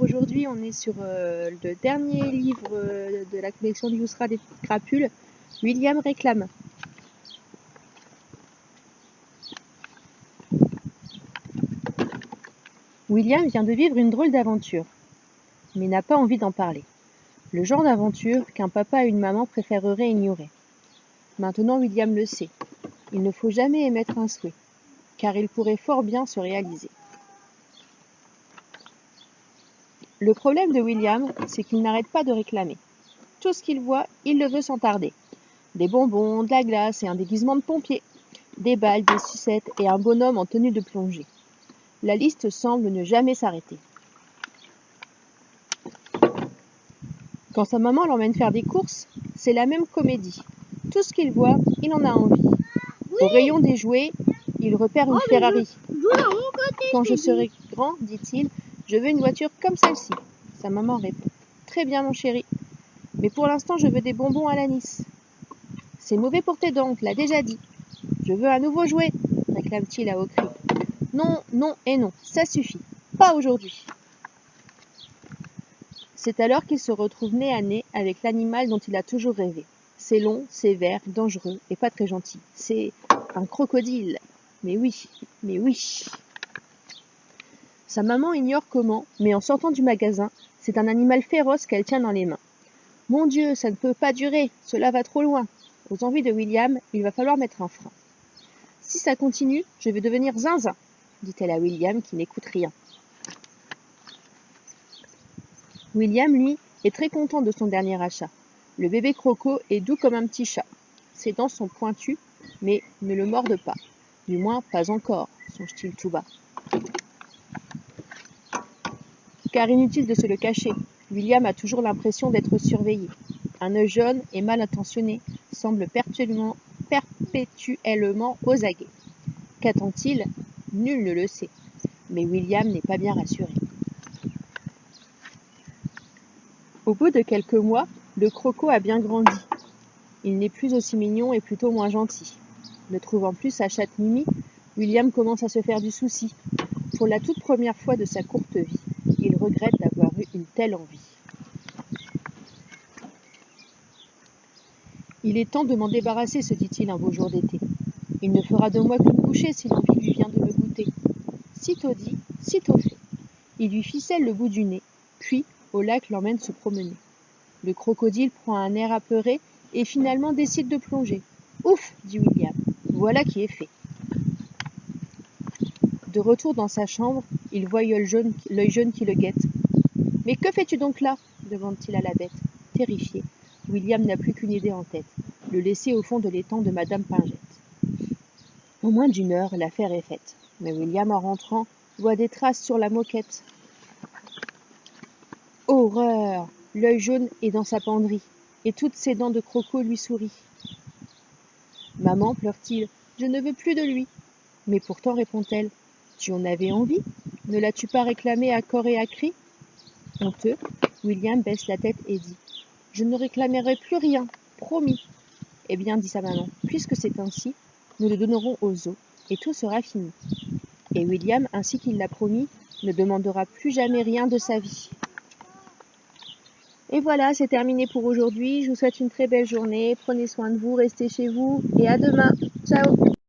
aujourd'hui, on est sur le dernier livre de la collection du Yousra des petites crapules, William réclame. William vient de vivre une drôle d'aventure, mais n'a pas envie d'en parler. Le genre d'aventure qu'un papa et une maman préféreraient ignorer. Maintenant, William le sait. Il ne faut jamais émettre un souhait, car il pourrait fort bien se réaliser. Le problème de William, c'est qu'il n'arrête pas de réclamer. Tout ce qu'il voit, il le veut sans tarder. Des bonbons, de la glace et un déguisement de pompier. Des balles, des sucettes et un bonhomme en tenue de plongée. La liste semble ne jamais s'arrêter. Quand sa maman l'emmène faire des courses, c'est la même comédie. Tout ce qu'il voit, il en a envie. Au rayon des jouets, il repère une Ferrari. Quand je serai grand, dit-il, je veux une voiture comme celle-ci. Sa maman répond, très bien mon chéri, mais pour l'instant je veux des bonbons à l'anis. C'est mauvais pour tes dents, on te l'a déjà dit. Je veux un nouveau jouet, réclame-t-il à haut cri. Non, non et non, ça suffit, pas aujourd'hui. C'est alors qu'il se retrouve nez à nez avec l'animal dont il a toujours rêvé. C'est long, c'est vert, dangereux et pas très gentil. C'est un crocodile. Mais oui, mais oui. Sa maman ignore comment, mais en sortant du magasin, c'est un animal féroce qu'elle tient dans les mains. Mon Dieu, ça ne peut pas durer, cela va trop loin. Aux envies de William, il va falloir mettre un frein. Si ça continue, je vais devenir zinzin, dit-elle à William qui n'écoute rien. William, lui, est très content de son dernier achat. Le bébé croco est doux comme un petit chat. Ses dents sont pointues, mais ne le mordent pas. Du moins, pas encore, songe-t-il tout bas. Car inutile de se le cacher, William a toujours l'impression d'être surveillé. Un œil jaune et mal intentionné semble perpétuellement aux aguets. Qu'attend-il? Nul ne le sait. Mais William n'est pas bien rassuré. Au bout de quelques mois, le croco a bien grandi. Il n'est plus aussi mignon et plutôt moins gentil. Ne trouvant plus sa chatte Mimi, William commence à se faire du souci. Pour la toute première fois de sa courte vie, il regrette d'avoir eu une telle envie. Il est temps de m'en débarrasser, se dit-il un beau jour d'été. Il ne fera de moi qu'une couchée si l'envie lui vient de me goûter. Sitôt dit, sitôt fait. Il lui ficelle le bout du nez, puis au lac l'emmène se promener. Le crocodile prend un air apeuré et finalement décide de plonger. Ouf, dit William, voilà qui est fait. De retour dans sa chambre, il voit l'œil jaune qui le guette. Mais que fais-tu donc là? Demande-t-il à la bête. Terrifié, William n'a plus qu'une idée en tête, le laisser au fond de l'étang de Madame Pingette. En moins d'une heure, l'affaire est faite. Mais William, en rentrant, voit des traces sur la moquette. Horreur! L'œil jaune est dans sa penderie, et toutes ses dents de croco lui sourient. Maman, pleure-t-il, je ne veux plus de lui. Mais pourtant, répond-elle, tu en avais envie? Ne l'as-tu pas réclamé à corps et à cri? Honteux, William baisse la tête et dit, je ne réclamerai plus rien, promis. Eh bien, dit sa maman, puisque c'est ainsi, nous le donnerons aux eaux, et tout sera fini. Et William, ainsi qu'il l'a promis, ne demandera plus jamais rien de sa vie. Et voilà, c'est terminé pour aujourd'hui. Je vous souhaite une très belle journée. Prenez soin de vous, restez chez vous et à demain. Ciao!